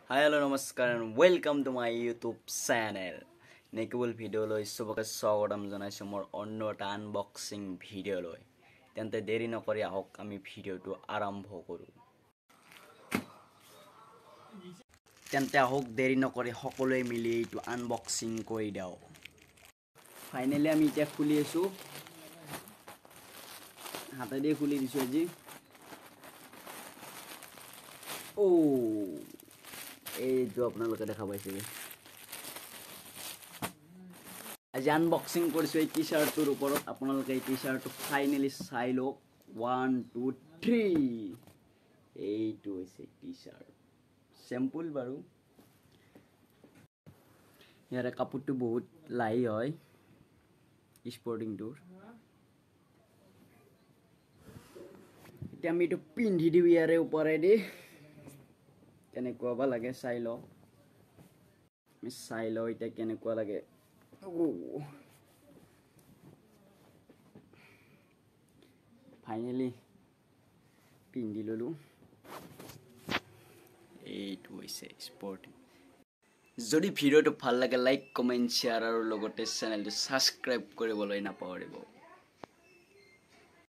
Hi, hello, namaskar, and welcome to my YouTube channel. Nekubul video loi subaka swagotam janaisu mor onno eta unboxing video loi. Tente deri nokori ahok ami video to arambho koru. Tente ahok deri nokori hokoloi mili eitu unboxing kori dao. Finally ami eta khuli asu. Hata de khuli disu aji. Oh. এইটো আপোনালোকে দেখা পাইছে আজি unboxing কৰিছো এই টি-শাৰ্টৰ ওপৰত আপোনালোকে এই টি-শাৰ্টটো ফাইনালি চাই লওক 1 2 3 এইটো হৈছে টি-শাৰ্ট স্যাম্পল বাৰু ইয়াৰে কাপোৰটো বহুত লাই হয় স্পৰ্টিং টুৰ এতিয়া আমি এইটো পিন্ধি দিও ইয়াৰে ওপৰেদি কেনেকুৱা লাগে চাই ল আমি চাই ল এটা কেনেকুৱা লাগে ফাইনালি পিন্ধি ললো এইটো হৈছে স্পৰ্টিং যদি ভিডিওটো ভাল লাগে লাইক কমেন্ট শেয়াৰ আৰু লগতে চেনেলটো সাবস্ক্ৰাইব কৰিবলৈ নাপাহৰিব